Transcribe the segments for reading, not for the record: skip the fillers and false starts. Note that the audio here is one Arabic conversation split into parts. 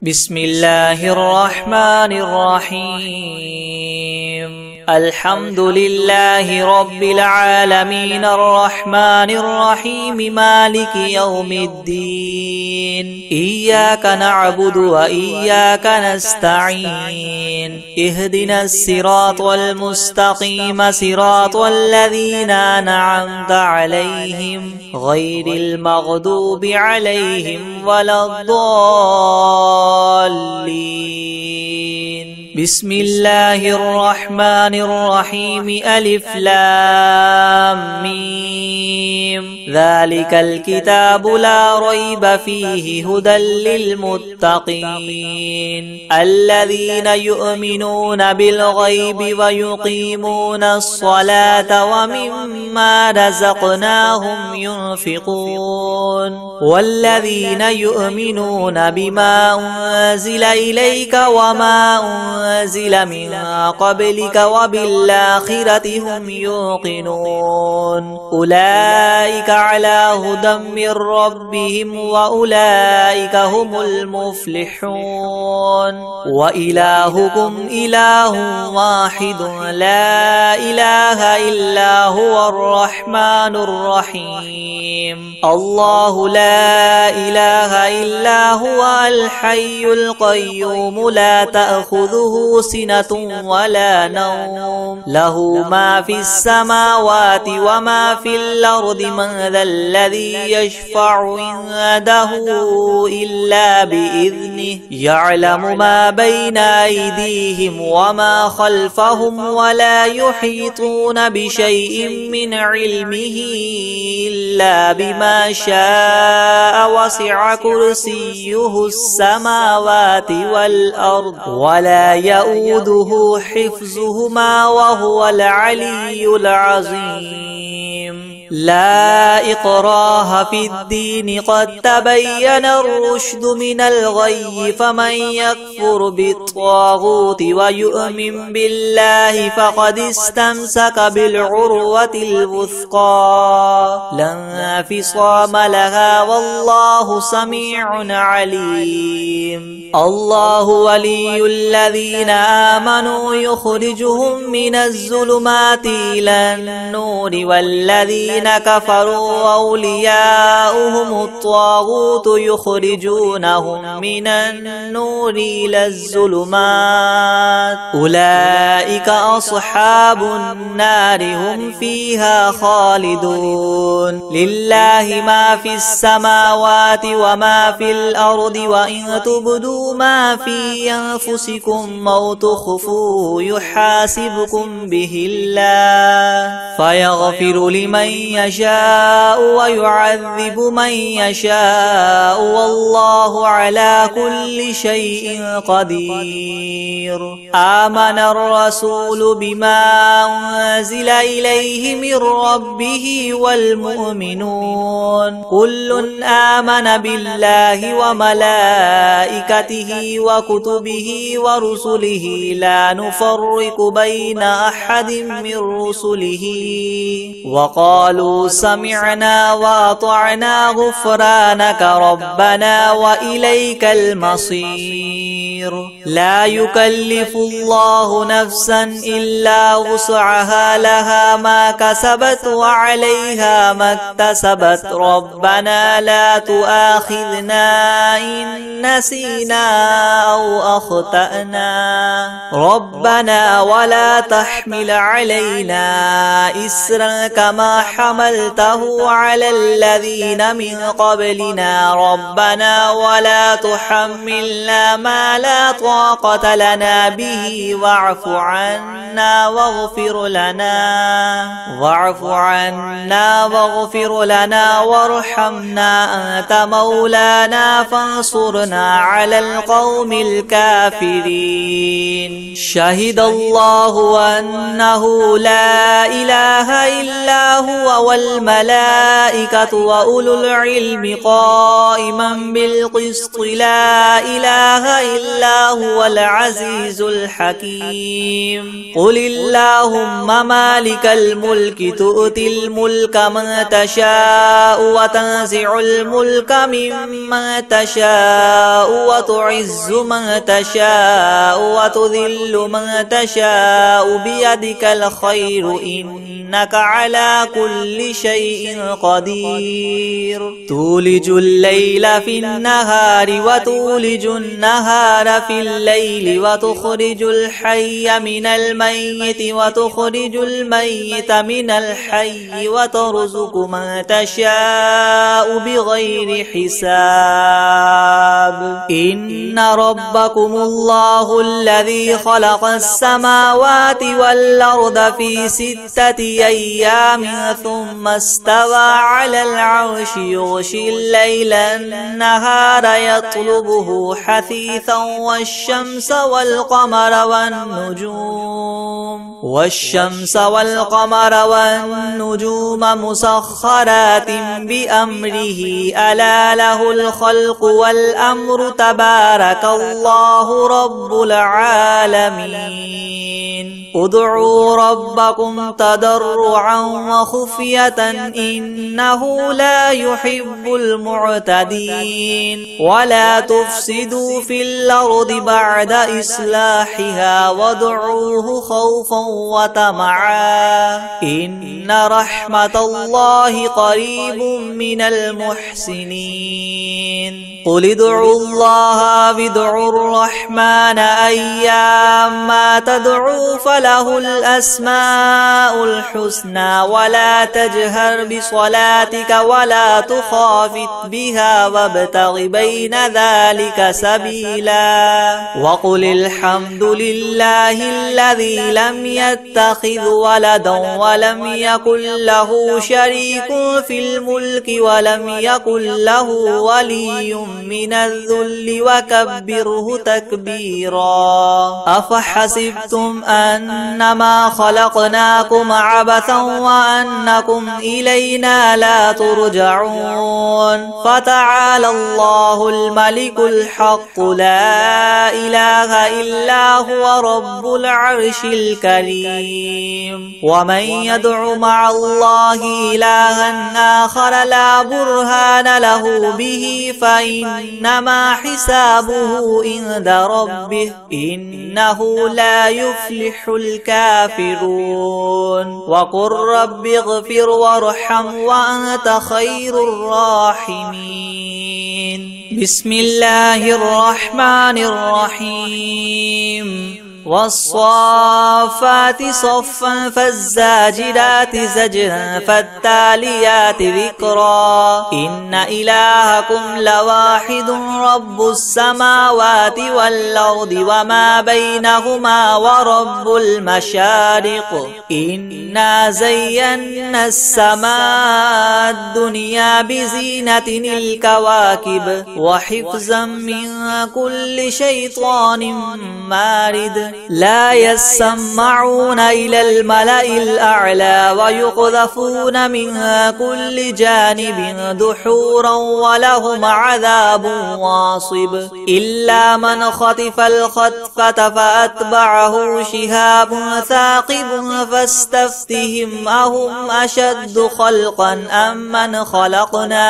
بسم الله الرحمن الرحيم. الحمد لله رب العالمين الرحمن الرحيم مالك يوم الدين. إياك نعبد وإياك نستعين. اهدنا الصراط المستقيم صراط الذين أنعمت عليهم غير المغضوب عليهم ولا الضالين. بسم الله الرحمن الرحيم. ألف لام ميم. ذلك الكتاب لا ريب فيه هدى للمتقين الذين يؤمنون بالغيب ويقيمون الصلاة ومما رزقناهم ينفقون والذين يؤمنون بما أنزل إليك وما أنزل من قبلك وبالآخرة هم يوقنون أولئك على هدى من ربهم وأولئك هم المفلحون. وإلهكم إله واحد لا إله إلا هو الرحمن الرحيم. الله لا إله إلا هو الحي القيوم لا تأخذه سنة ولا نوم له ما في السماوات وما في الأرض. من ذا الذي يشفع عنده إلا بإذنه يعلم ما بين أيديهم وما خلفهم ولا يحيطون بشيء من علمه إلا بما شاء. وسع كرسيه السماوات والأرض ولا يؤوده حفظهما وهو العلي العظيم. لا إكراه في الدين قد تبين الرشد من الغي. فمن يكفر بالطاغوت ويؤمن بالله فقد استمسك بالعروة الوثقى لا انفصام لها والله سميع عليم. الله ولي الذين آمنوا يخرجهم من الظلمات إلى النور والذين كفروا أولياؤهم الطاغوت يخرجونهم من النور إلى الظلمات. أولئك أصحاب النار هم فيها خالدون. لله ما في السماوات وما في الأرض وإن تبدوا ما في أنفسكم أو تخفوه يحاسبكم به الله فيغفر لمن يشاء ويعذب من يشاء والله على كل شيء قدير. آمن الرسول بما أنزل إليه من ربه والمؤمنون كل آمن بالله وملائكته وكتبه ورسله لا نفرق بين أحد من رسله وقالوا سمعنا وأطعنا غفرانك ربنا وإليك المصير. لا يكلف الله نفسا إلا وسعها لها ما كسبت وعليها ما اكتسبت. ربنا لا تؤاخذنا إن نسينا أو أخطأنا ربنا ولا تحمل علينا إسرا كما حملته على الذين من قبلنا ربنا ولا تحملنا ما لا طاقة لنا به واعف عنا واغفر لنا وارحمنا أنت مولانا فانصرنا على القوم الكافرين. شهد الله أنه لا إله إلا هو والملائكة وأولو العلم قائما بالقسط لا إله إلا هو العزيز الحكيم قل اللهم مالك الملك تؤتي الملك من تشاء وتنزع الملك ممن تشاء وتعز من تشاء وتذل من تشاء بيدك الخير إنك على كل شيء قدير تولج الليل في النهار وتولج النهار في الليل وتخرج الحي من الميت وتخرج الميت من الحي وترزق من تشاء بغير حساب إن ربكم الله الذي خلق السماوات والأرض في 6 أيام ثم استوى على العرش يغشي الليل النهار يطلبه حثيثا والشمس والقمر والنجوم مسخرات بأمره ألا له الخلق والأمر تبارك الله رب العالمين ادعوا ربكم تضرعا وخفية إنه لا يحب المعتدين ولا تفسدوا في الأرض بعد إصلاحها وادعوه خوفا وطمعا إن رحمة الله قريب من المحسنين قل ادعوا الله وادعوا الرحمن أيما تدعوا فله الأسماء الحسنى ولا تجهر بصلاتك ولا تخافت بها وابتغ بين ذلك سبيلا وقل الحمد لله الذي لم يتخذ ولدا ولم يكن له شريك في الملك ولم يكن له ولي من الذل وكبره تكبيرا أفحسبتم أنما خلقناكم عبثا وأنكم إلينا لا ترجعون فتعالى الله الملك الحق لا إله إلا هو رب العرش الكريم ومن يدع مع الله إلها آخر لا برهان له به فإنما حسابه عند ربه إنه لا يفلح الكافرون وقل رب اغفر وارحم وأنت خير الراحمين بسم الله الرحمن الرحيم والصافات صفا فالزاجرات زجرا فالتاليات ذكرا إن إلهكم لواحد رب السماوات والأرض وما بينهما ورب المشارق إنا زينا السماء الدنيا بزينة الكواكب وحفظا من كل شيطان مارد لا يسمعون إلى الملأ الأعلى ويقذفون من كل جانب دحورا ولهم عذاب واصب إلا من خطف الخطفة فأتبعه شهاب ثاقب فاستفتهم أهم أشد خلقا أم من خلقنا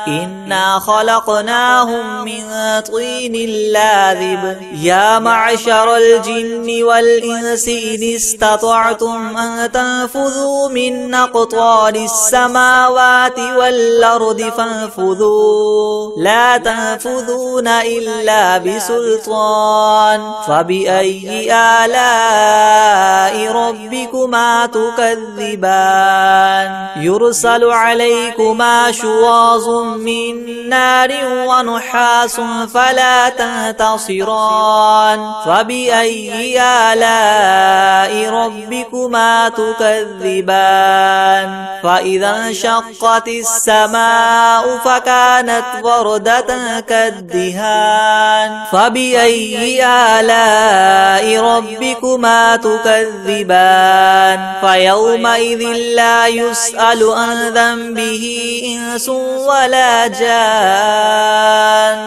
إنا خلقناهم من طين لاذب يا معشر الجن والإنس إن استطعتم أن تنفذوا من أقطار السماوات والأرض فانفذوا لا تنفذون إلا بسلطان فبأي آلاء ربكما تكذبان يرسل عليكما شواظ من نار ونحاس فلا تنتصران فبأي فبأي آلاء ربكما تكذبان فإذا انشقت السماء فكانت وردة كالدهان فبأي آلاء ربكما تكذبان فيومئذ لا يسأل عن ذنبه إنس ولا جان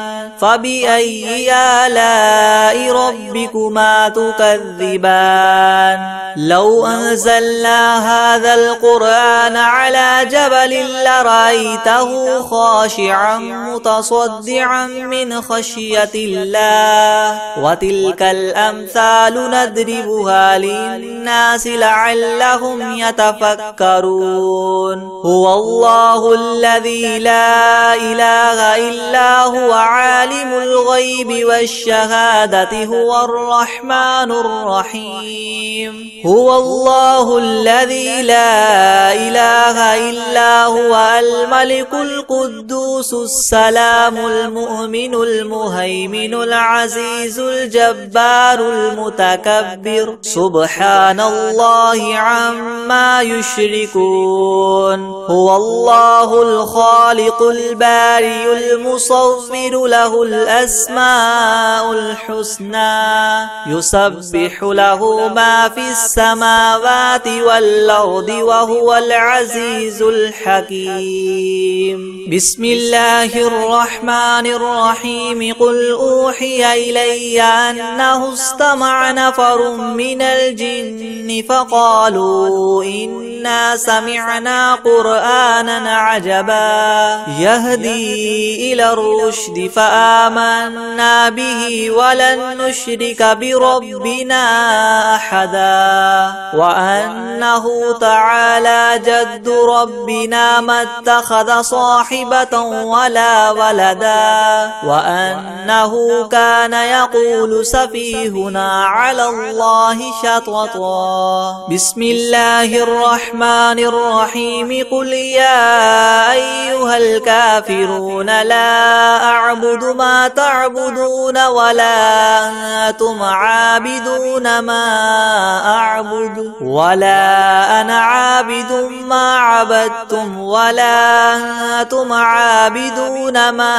فبأي آلاء ربكما تكذبان لو أنزلنا هذا القرآن على جبل لرأيته خاشعا متصدعا من خشية الله وتلك الأمثال نضربها للناس لعلهم يتفكرون هو الله الذي لا إله إلا هو عالم الغيب والشهادة هو الرحمن الرحيم هو الله الذي لا إله إلا هو الملك القدوس السلام المؤمن المهيمن العزيز الجبار المتكبر سبحان الله عما يشركون هو الله الخالق البارئ المصور له الأسماء الحسنى يسبح له ما في السماوات والأرض وهو العزيز الحكيم بسم الله الرحمن الرحيم قل أوحي إلي أنه استمع نفر من الجن فقالوا إنا سمعنا قرآنا عجبا يهدي إلى الرشد فآمنا به ولن نشرك بربنا أحدا وأنه تعالى جد ربنا ما اتخذ صاحبة ولا ولدا وأنه كان يقول سفيهنا على الله شططا بسم الله الرحمن الرحيم قل يا أيها الكافرون لا أعبد ما تعبدون ولا أنتم عابدون ما أعبد ولا أنا عابد ما عبدتم ولا أنتم عابدون ما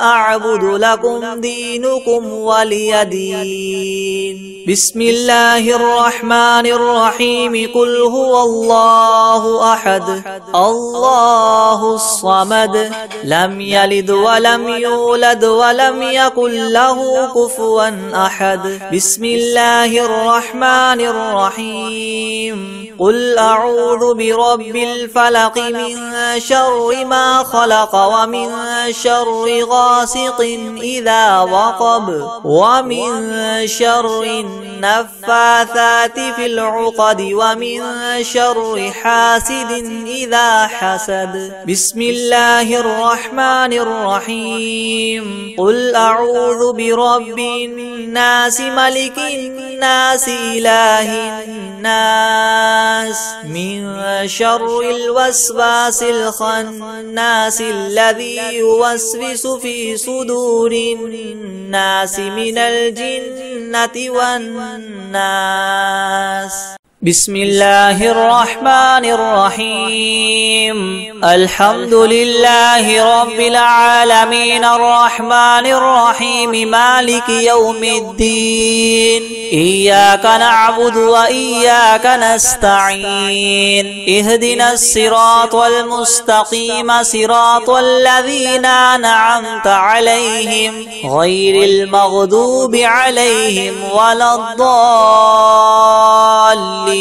أعبد لكم دينكم ولي دين بسم الله الرحمن الرحيم قل هو الله أحد الله الصمد لم يلد ولم يولد ولم يكن له كفوا أحد بسم الله الرحمن الرحيم قل أعوذ برب الفلق من شر ما خلق ومن شر غاسق إذا وقب ومن شر النفاثات في العقد ومن شر حاسد إذا حسد بسم الله الرحمن الرحيم قل أعوذ برب الناس ملك الناس إله الناس من شر الوسواس الخناس الذي يوسوس في صدور الناس من الجنة والناس بسم الله الرحمن الرحيم الحمد لله رب العالمين الرحمن الرحيم مالك يوم الدين إياك نعبد وإياك نستعين اهدنا الصراط المستقيم صراط الذين أنعمت عليهم غير المغضوب عليهم ولا الضالين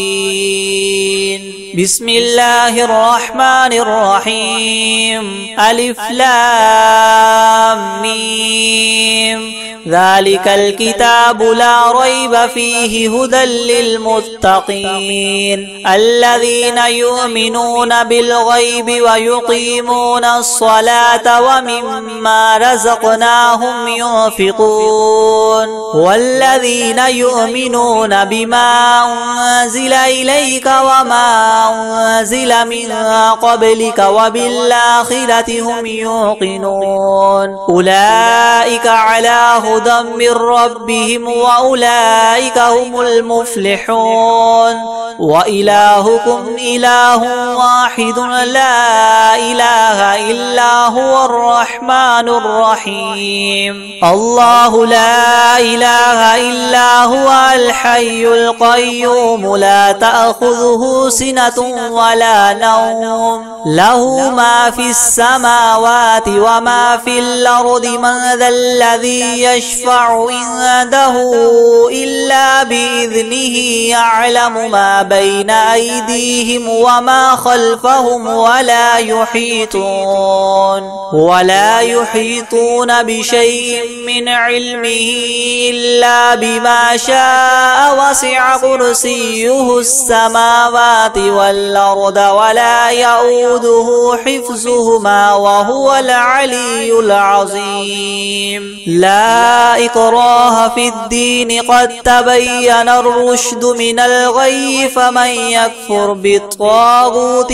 بسم الله الرحمن الرحيم ألف لام ميم ذلك الكتاب لا ريب فيه هدى للمتقين الذين يؤمنون بالغيب ويقيمون الصلاة ومما رزقناهم ينفقون والذين يؤمنون بما أنزل إليك وما أنزل من قبلك وبالآخرة هم يوقنون أولئك على هدى من ربهم وأولئك هم المفلحون وإلهكم إله واحد لا إله إلا هو الرحمن الرحيم الله لا إله إلا هو الحي القيوم لا تأخذه سنة ولا نوم له ما في السماوات وما في الأرض من ذا الذي يشفع عنده إلا بإذنه يعلم ما بين أيديهم وما خلفهم ولا يحيطون بشيء من علمه إلا بما شاء وسع كرسيه السماوات والأرض ولا يؤوده حفظهما وهو العلي العظيم لا إكراه في الدين قد تبين الرشد من الغي فمن يكفر بالطاغوت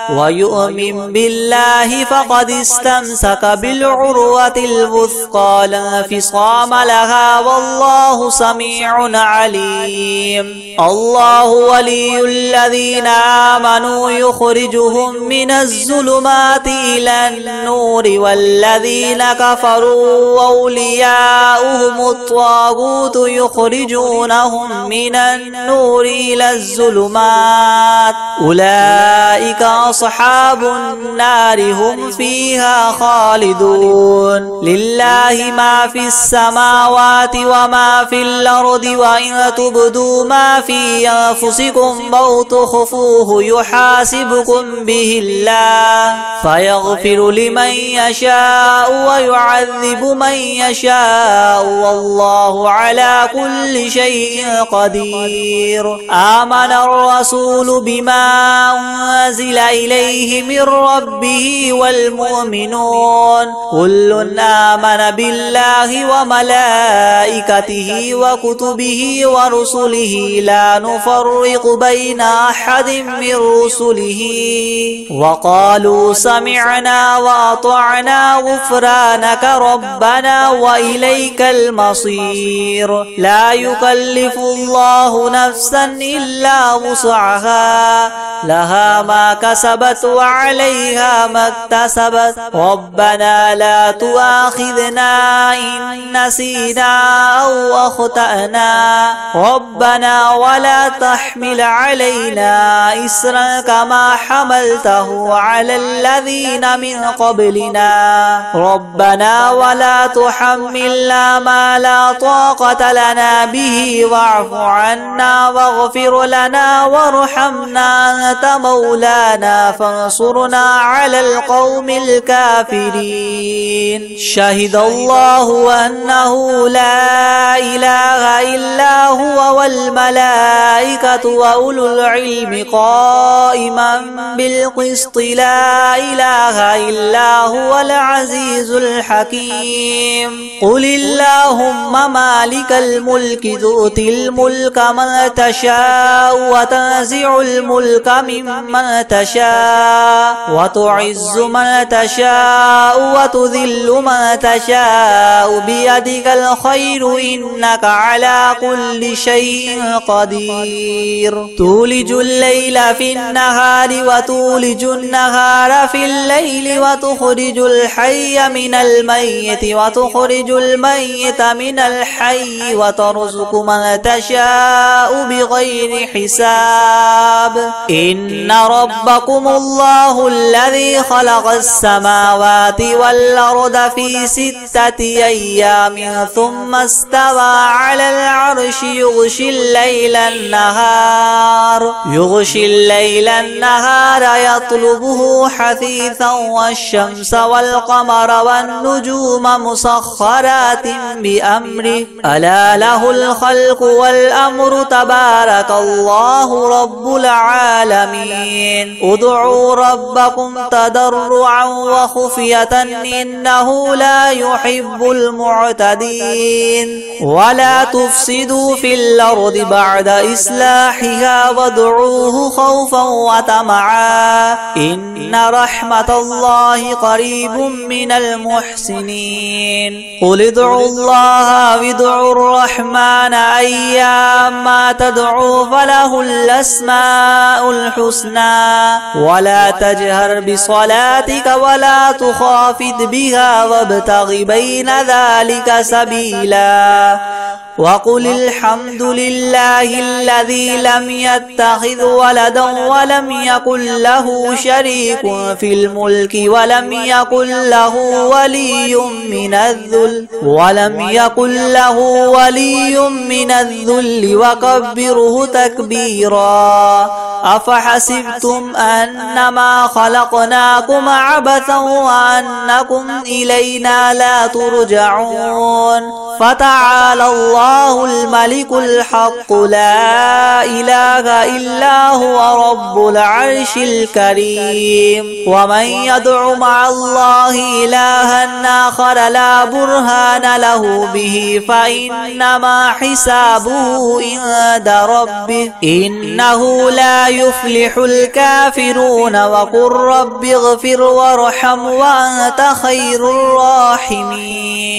ويؤمن بالله فقد استمسك بالعروة الوثقى لا انفصام لها والله سميع عليم الله ولي الذين آمنوا يخرجهم من الظلمات إلى النور والذين كفروا أولياؤهم الطاغوت يخرجونهم من النور إلى الظلمات أولئك أصحاب النار هم فيها خالدون لله ما في السماوات وما في الأرض وإن تبدوا ما في أنفسكم أو تخفوه يحاسبكم به الله فيغفر لمن يشاء ويعذب من يشاء والله على كل شيء قدير آمن الرسول بما أنزل إليه من ربه والمؤمنون كل آمن بالله وملائكته وكتبه ورسله لا نفرق بين أحد من رسله وقالوا سمعنا وأطعنا غفرانك ربنا وإليك المصير لا يكلف الله نفسا إلا وسعها لها ما كسبت وعليها ما اكتسبت ربنا لا تؤاخذنا إن نسينا أو أخطأنا ربنا ولا تحمل علينا إسرا كما حملته على الذين من قبلنا ربنا ولا تحملنا ما لا طاقة لنا به واعف عنا واغفر لنا وارحمنا أنت مولانا فانصرنا على القوم الكافرين شهد الله أنه لا إله إلا هو والملائكة وأولو العلم قائما بالقسط لا إله إلا هو العزيز الحكيم قل اللهم مالك الملك تؤتي الملك من تشاء وتنزع الملك ممن تشاء وتعز من تشاء وتذل من تشاء بيدك الخير إنك على كل شيء قدير تولج الليل في النهار وتولج النهار في الليل وتخرج الحي من الميت وتخرج الميت من الحي وترزق من تشاء بغير حساب إن ربكم الله الذي خلق السماوات والأرض في 6 أيام ثم استوى على العرش يغشي الليل النهار يطلبه حثيثا والشمس والقمر والنجوم مسخرات بأمره ألا له الخلق والأمر تبارك الله رب العالمين ادعوا ربكم تضرعا وخفية إنه لا يحب يحب المعتدين ولا تفسدوا في الأرض بعد إصلاحها وادعوه خوفا وطمعا إن رحمة الله قريب من المحسنين قل ادعوا الله وادعوا الرحمن أيما تدعوا فله الأسماء الحسنى ولا تجهر بصلاتك ولا تخافت بها وابتغ بين ذلك سبيلا وقل الحمد لله الذي لم يتخذ ولدا ولم يكن له شريك في الملك ولم يكن له ولي من الذل وكبره تكبيرا أفحسبتم أنما خلقناكم عبثا وأنكم إلينا لا ترجعون فتعالى الله الملك الحق لا إله إلا هو رب العرش الكريم ومن يدع مع الله إلها آخر لا برهان له به فإنما حسابه عند ربه إنه لا يفلح الكافرون وقل رب اغفر وارحم وأنت خير الراحمين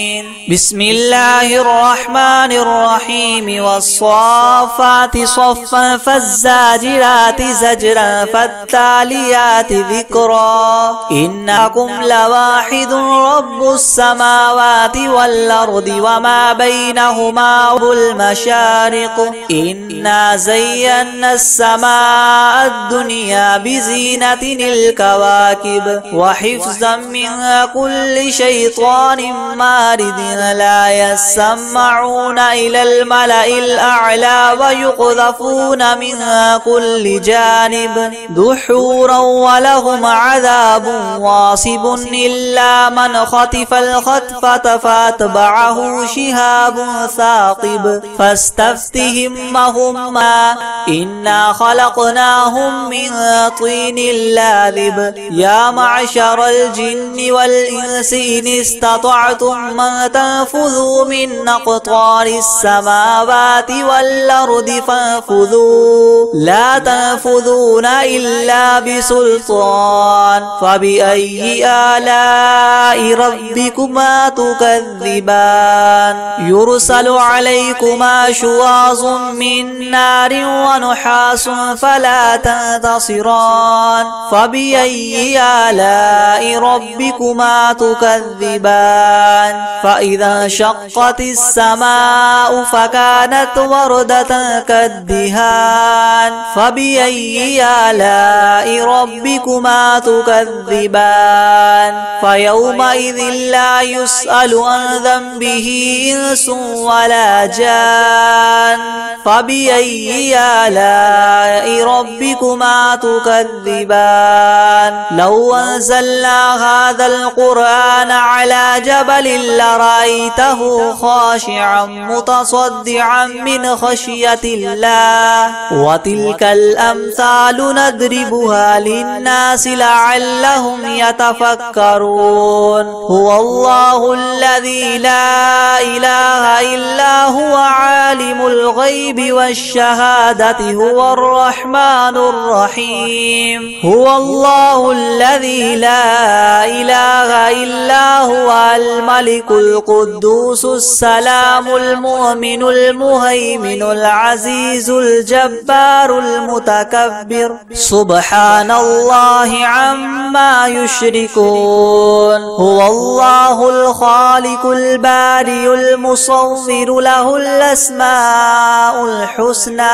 بسم الله الرحمن الرحيم والصافات صفا فالزاجرات زجرا فالتاليات ذكرا إنكم لواحد رب السماوات والأرض وما بينهما المشارق إنا زينا السماء الدنيا بزينة الكواكب وحفظا من كل شيطان مارد لا يسمعون إلى الملأ الأعلى ويقذفون من كل جانب دحورا ولهم عذاب واصب إلا من خطف الخطفة فاتبعه شهاب ثاقب فاستفتهم مهما إنا خلقناهم من طين لاذب يا معشر الجن والإنس إن استطعتم من تنفذوا من أقطار السماوات والأرض فانفذوا لا تنفذون إلا بسلطان فبأي آلاء ربكما تكذبان يرسل عليكما شواظ من نار ونحاس فلا تنتصران فبأي آلاء ربكما تكذبان فإذا انشقت السماء فكانت وردة كالدهان فبأي آلاء ربكما تكذبان فيومئذ لا يسأل عن ذنبه إنس ولا جان فبأي آلاء ربكما تكذبان لو أنزلنا هذا القرآن على جبل لرأيته خاشعا متصدعا من خشية الله وتلك الأمثال نضربها للناس لعلهم يتفكرون هو الله الذي لا إله إلا هو عالم الغيب والشهادة هو الرحمن الرحيم هو الله الذي لا إله إلا هو الملك القدوس السلام المؤمن المهيمن العزيز الجبار المتكبر سبحان الله عما يشركون هو الله الخالق البارئ المصور له الأسماء الحسنى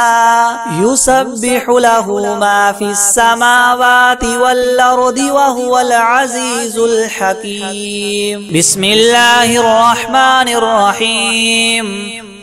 يسبح له ما في السماوات والأرض وهو العزيز الحكيم بسم الله الرحمن الرحيم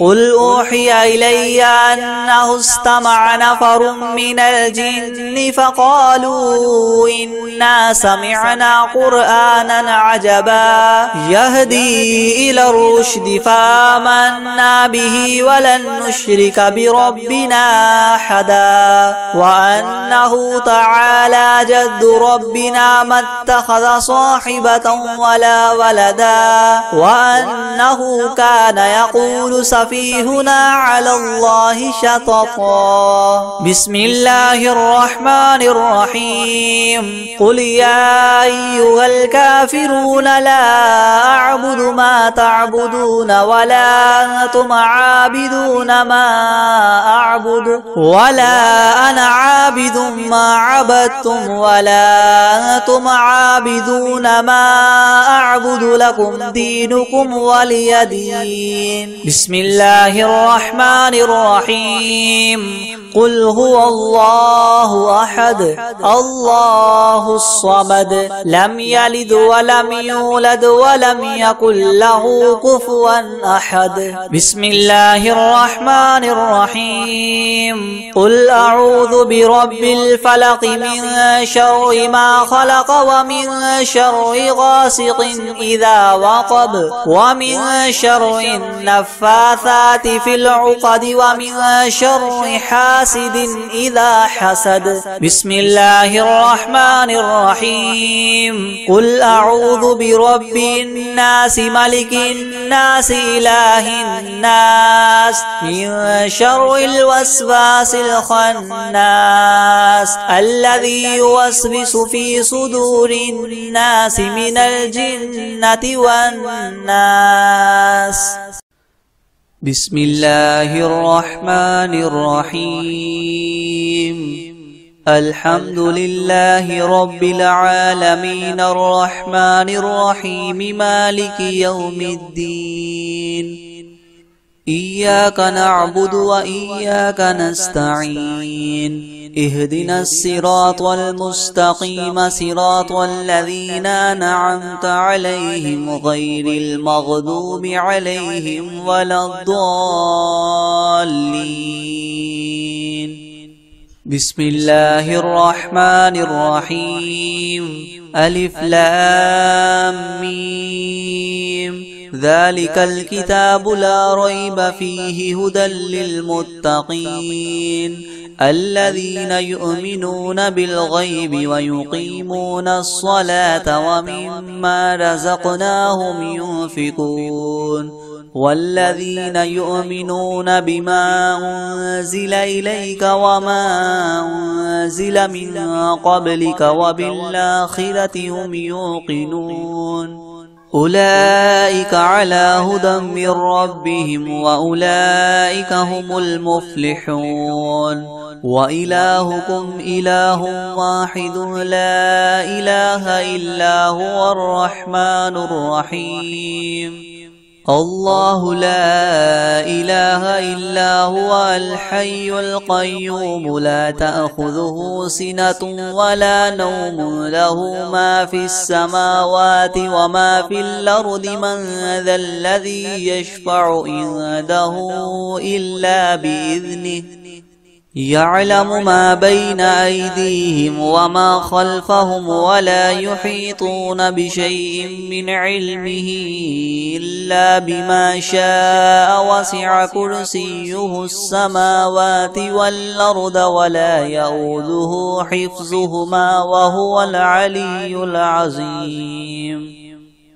قل أوحي إلي أنه استمع نفر من الجن فقالوا إنا سمعنا قرآنا عجبا يهدي إلى الرشد فآمنا به ولن نشرك بربنا أحدا وأنه تعالى جد ربنا ما اتخذ صاحبة ولا ولدا وأنه كان يقول سفيهنا على الله شططا. بسم الله الرحمن الرحيم. قل يا أيها الكافرون لا أعبد ما تعبدون ولا أنتم عابدون ما أعبد ولا أنا عابد ما عبدتم ولا أنتم عابدون ما أعبد لكم دينكم ولي دين. بسم الله الرحمن الرحيم. قل هو الله أحد الله الصمد لم يلد ولم يولد ولم يكن له كفوا أحد. بسم الله الرحمن الرحيم. قل أعوذ برب الفلق من شر ما خلق ومن شر غاسق إذا وقب ومن شر النفاثات في العقد ومن شر حاسد إذا حسد. بسم الله الرحمن الرحيم. قل أعوذ برب الناس ملك الناس إله الناس من شر الوسواس الخناس الذي يوسوس في صدور الناس من الجنة والناس. بسم الله الرحمن الرحيم. الحمد لله رب العالمين الرحمن الرحيم مالك يوم الدين. إياك نعبد وإياك نستعين. اهدنا الصراط المستقيم صراط الذين أنعمت عليهم غير المغضوب عليهم ولا الضالين. بسم الله الرحمن الرحيم. ألف لام ميم. ذلك الكتاب لا ريب فيه هدى للمتقين الذين يؤمنون بالغيب ويقيمون الصلاة ومما رزقناهم ينفقون والذين يؤمنون بما أنزل إليك وما أنزل من قبلك وبالآخرة هم يوقنون أولئك على هدى من ربهم وأولئك هم المفلحون. وإلهكم إله واحد لا إله إلا هو الرحمن الرحيم. الله لا إله إلا هو الحي القيوم لا تأخذه سنة ولا نوم له ما في السماوات وما في الأرض من ذا الذي يشفع عنده إلا بإذنه يعلم ما بين أيديهم وما خلفهم ولا يحيطون بشيء من علمه إلا بما شاء وسع كرسيه السماوات والأرض ولا يؤوده حفظهما وهو العلي العظيم.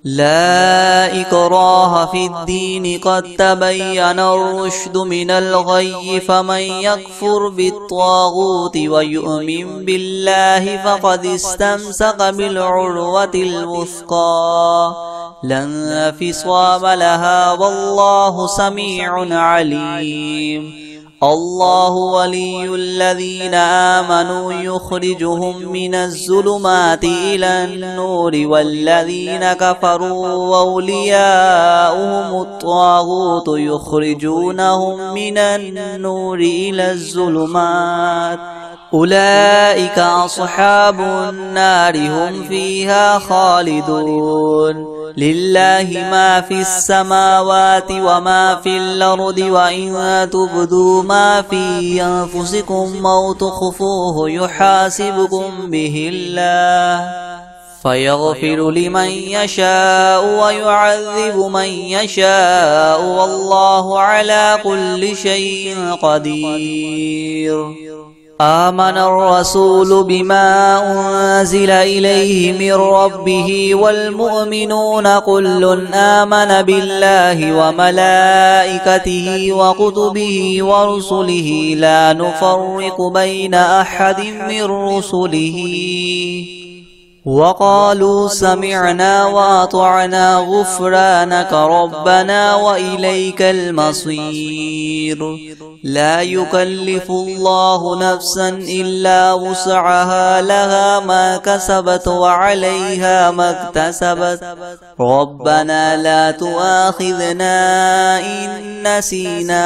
لا إكراه في الدين قد تبين الرشد من الغي فمن يكفر بالطاغوت ويؤمن بالله فقد استمسك بالعروة الوثقى لا انفصام لها والله سميع عليم. الله ولي الذين آمنوا يخرجهم من الظلمات إلى النور والذين كفروا أولياؤهم الطاغوت يخرجونهم من النور إلى الظلمات أولئك أصحاب النار هم فيها خالدون. لله ما في السماوات وما في الأرض وإن تبدوا ما في أنفسكم أو تخفوه يحاسبكم به الله فيغفر لمن يشاء ويعذب من يشاء والله على كل شيء قدير. آمن الرسول بما أنزل إليه من ربه والمؤمنون كل آمن بالله وملائكته وكتبه ورسله لا نفرق بين أحد من رسله وقالوا سمعنا وأطعنا غفرانك ربنا وإليك المصير. لا يكلف الله نفسا إلا وسعها لها ما كسبت وعليها ما اكتسبت ربنا لا تؤاخذنا إن نسينا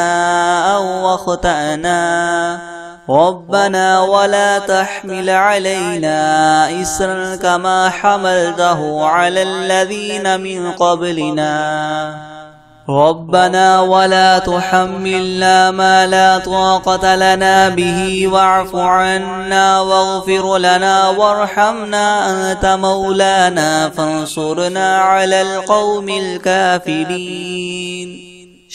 أو أخطأنا ربنا ولا تحمل علينا إسرا كما حملته على الذين من قبلنا ربنا ولا تحملنا ما لا طاقة لنا به واعف عنا واغفر لنا وارحمنا أنت مولانا فانصرنا على القوم الكافرين.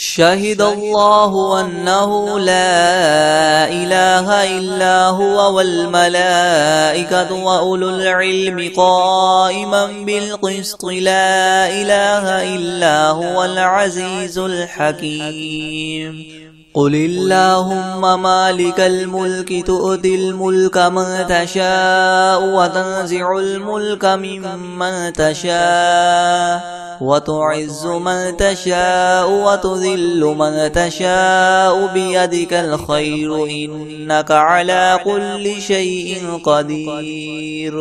شهد الله أنه لا إله إلا هو والملائكة وأولو العلم قائما بالقسط لا إله إلا هو العزيز الحكيم. قل اللهم مالك الملك تؤتي الملك من تشاء وتنزع الملك ممن تشاء وتعز من تشاء وتذل من تشاء بيدك الخير إنك على كل شيء قدير.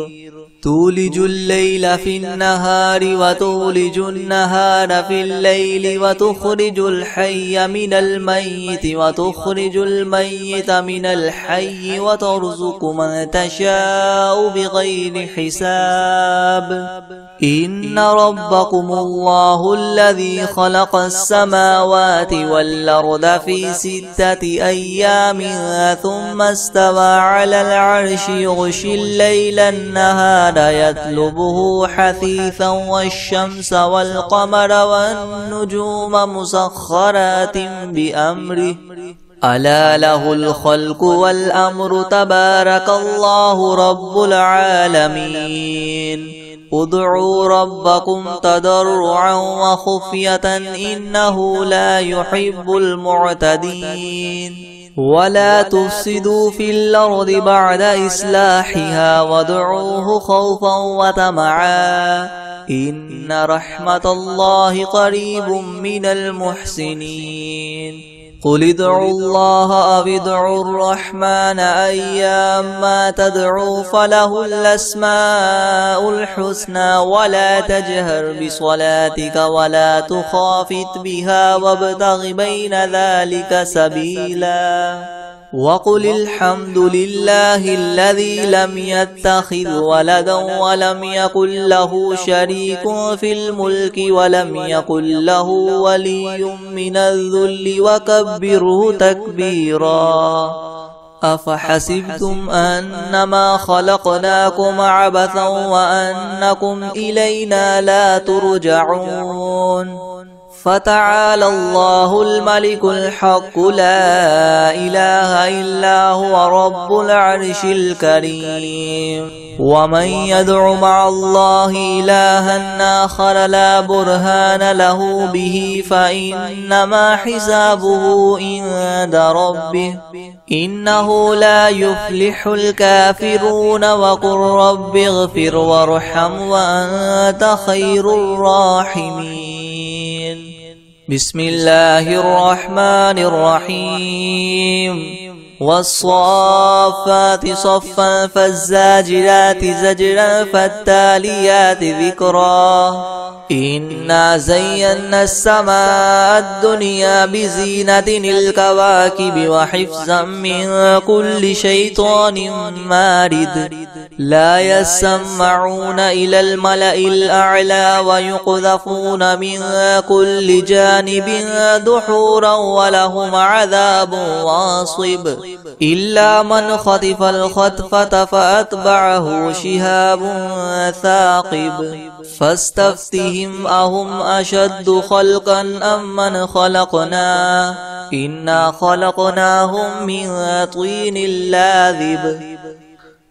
تولج الليل في النهار وتولج النهار في الليل وتخرج الحي من الميت وتخرج الميت من الحي وترزق من تشاء بغير حساب. إن ربكم الله الذي خلق السماوات والأرض في 6 أيام ثم استوى على العرش يغشي الليل النهار يطلبه حثيثا والشمس والقمر والنجوم مسخرات بأمره ألا له الخلق والأمر تبارك الله رب العالمين. ادعوا ربكم تضرعا وخفية إنه لا يحب المعتدين. ولا تفسدوا في الأرض بعد إصلاحها وادعوه خوفا وطمعا إن رحمة الله قريب من المحسنين. قل ادعوا الله أو ادعوا الرحمن أيما تدعوا فله الأسماء الحسنى ولا تجهر بصلاتك ولا تخافت بها وابتغ بين ذلك سبيلا. وقل الحمد لله الذي لم يتخذ ولدا ولم يكن له شريك في الملك ولم يكن له ولي من الذل وكبره تكبيرا. أفحسبتم أنما خلقناكم عبثا وأنكم إلينا لا ترجعون. فتعالى الله الملك الحق لا إله إلا هو رب العرش الكريم. ومن يدع مع الله إلها آخر لا برهان له به فإنما حسابه عند ربه إنه لا يفلح الكافرون. وقل رب اغفر وارحم وأنت خير الراحمين. بسم الله الرحمن الرحيم. والصافات صفا فالزاجرات زجرا فالتاليات ذكرا. إنا زينا السماء الدنيا بزينة الكواكب وحفظا من كل شيطان مارد لا يسمعون إلى الملأ الأعلى ويقذفون من كل جانب دحورا ولهم عذاب واصب إلا من خطف الخطفة فأتبعه شهاب ثاقب فاستفتهم أهم أشد خلقا أم من خلقنا إنا خلقناهم من طين لاذب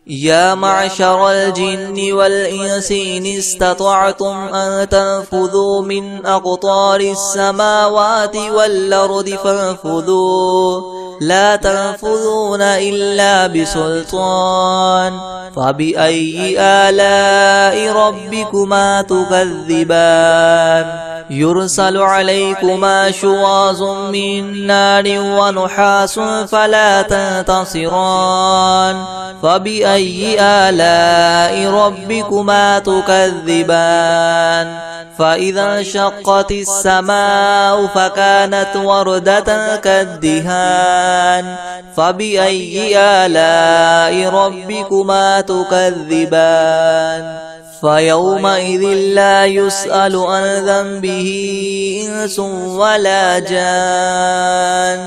يا معشر الجن والإنس إن استطعتم أن تنفذوا من أقطار السماوات والأرض فانفذوا لا تنفذون إلا بسلطان فبأي آلاء ربكما تكذبان يرسل عليكما شواظ من نار ونحاس فلا تنتصران فبأي آلاء ربكما تكذبان فإذا انشقت السماء فكانت وردة كالدهان فبأي آلاء ربكما تكذبان فيومئذ لا يسأل عن ذنبه إنس ولا جان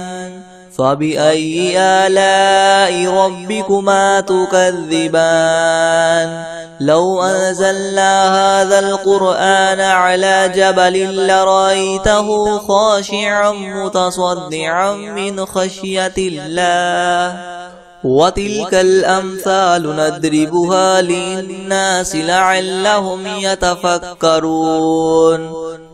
فبأي آلاء ربكما تكذبان لو أنزلنا هذا القرآن على جبل لرأيته خاشعا متصدعا من خشية الله وتلك الأمثال نضربها للناس لعلهم يتفكرون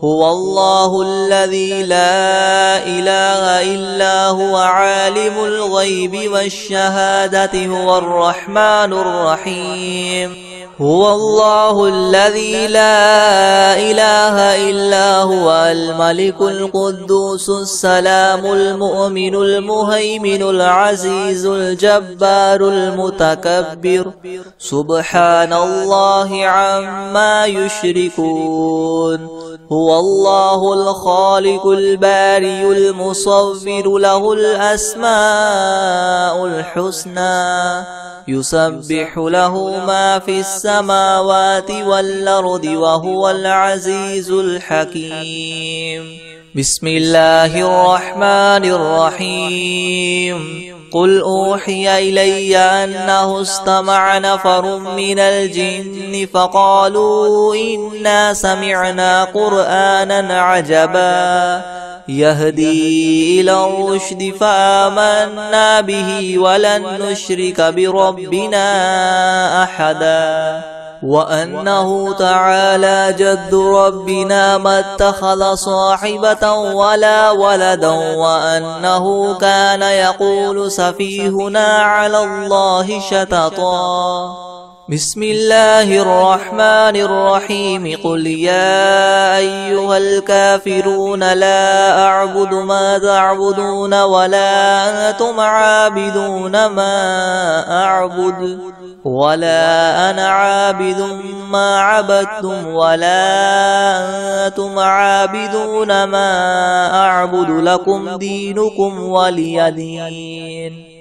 هو الله الذي لا إله إلا هو عالم الغيب والشهادة هو الرحمن الرحيم هو الله الذي لا إله إلا هو الملك القدوس السلام المؤمن المهيمن العزيز الجبار المتكبر سبحان الله عما يشركون هو الله الخالق الباري المصور له الأسماء الحسنى يسبح له ما في السماوات والأرض وهو العزيز الحكيم بسم الله الرحمن الرحيم قل أوحي إلي أنه استمع نفر من الجن فقالوا إنا سمعنا قرآنا عجبا يهدي إلى الرشد فآمنا به ولن نشرك بربنا أحدا وأنه تعالى جد ربنا ما اتخذ صاحبة ولا ولدا وأنه كان يقول سفيهنا على الله شططا بسم الله الرحمن الرحيم قل يا أيها الكافرون لا أعبد ما تعبدون ولا أنتم عابدون ما أعبد ولا أنا عابد ما عبدتم ولا أنتم عابدون ما أعبد لكم دينكم ولي دين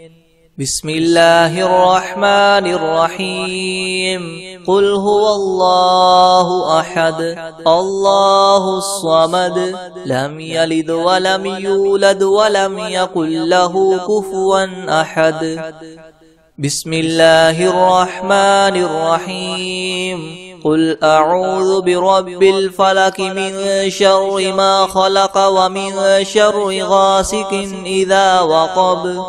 بسم الله الرحمن الرحيم قل هو الله أحد الله الصمد لم يلد ولم يولد ولم يكن له كفوا أحد بسم الله الرحمن الرحيم قل أعوذ برب الفلك من شر ما خلق ومن شر غاسق إذا وقب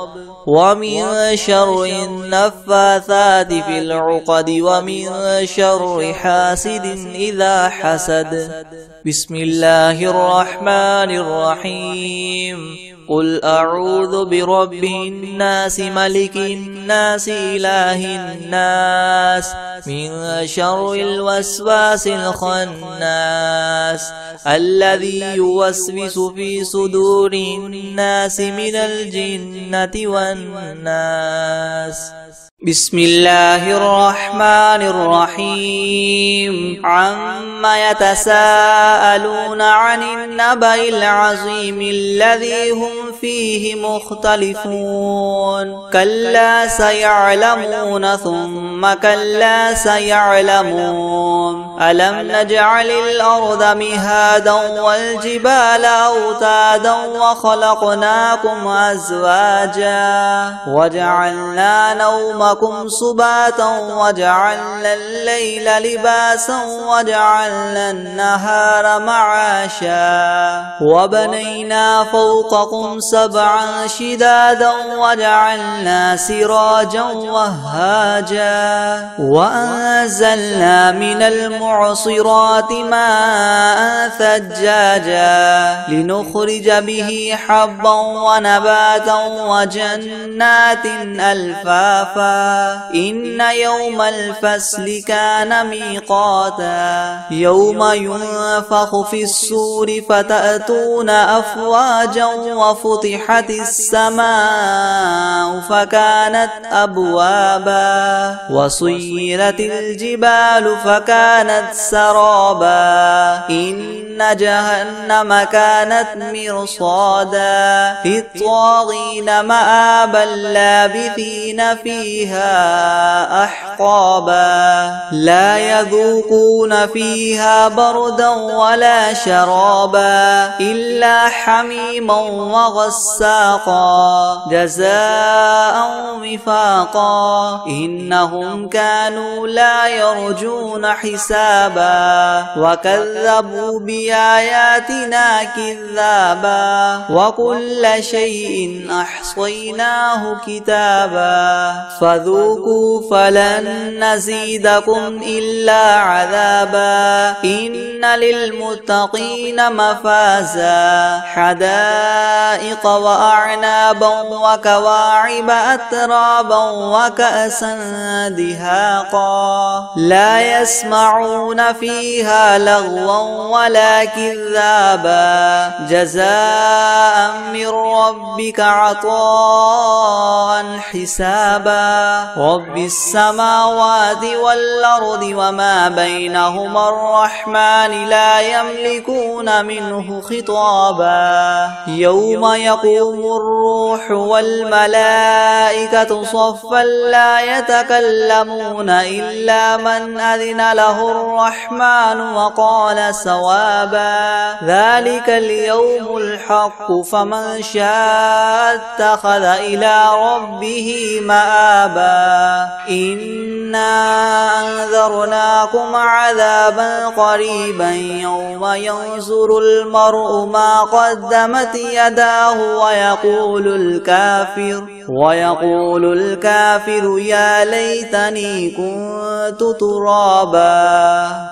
ومن شر النفاثات في العقد ومن شر حاسد إذا حسد بسم الله الرحمن الرحيم قل أعوذ برب الناس ملك الناس إله الناس من شر الوسواس الخناس الذي يوسوس في صدور الناس من الجنة والناس بسم الله الرحمن الرحيم عما يتساءلون عن النبأ العظيم الذي هم فيه مختلفون كلا سيعلمون ثم ثم كلا سيعلمون ألم نجعل الأرض مهادا والجبال أوتادا وخلقناكم أزواجا وجعلنا نومكم سباتا وجعلنا الليل لباسا وجعلنا النهار معاشا وبنينا فوقكم سبعا شدادا وجعلنا سراجا وهاجا وأنزلنا من المعصرات ماء ثجاجا لنخرج به حبا ونباتا وجنات ألفافا إن يوم الفصل كان ميقاتا يوم ينفخ في الصور فتأتون أفواجا وفتحت السماء فكانت أبوابا وسيرت الجبال فكانت سرابا إن جهنم كانت مرصادا للطاغين مآبا لابثين فيها أحقابا لا يذوقون فيها بردا ولا شرابا إلا حميما وغساقا جزاء وفاقا إنهم كانوا لا يرجون حسابا وكذبوا بآياتنا كذابا وكل شيء أحصيناه كتابا فذوقوا فلن نزيدكم إلا عذابا إن للمتقين مفازا حدائق وأعنابا وكواعب أترابا وكأسا دهاقا لا يسمعون فيها لغوا ولا كذابا جزاء من ربك عطاء حسابا رب السماوات والأرض وما بينهما الرحمن لا يملكون منه خطابا يوم يقوم الروح والملائكة صفا لا يتكلمون إلا من أذن له الرحمن وقال صوابا ذلك اليوم الحق فمن شاء اتخذ إلى ربه مآبا إنا أنذرناكم عذابا قريبا يوم ينظر المرء ما قدمت يداه ويقول الكافر يا ليتني كنت ترابا.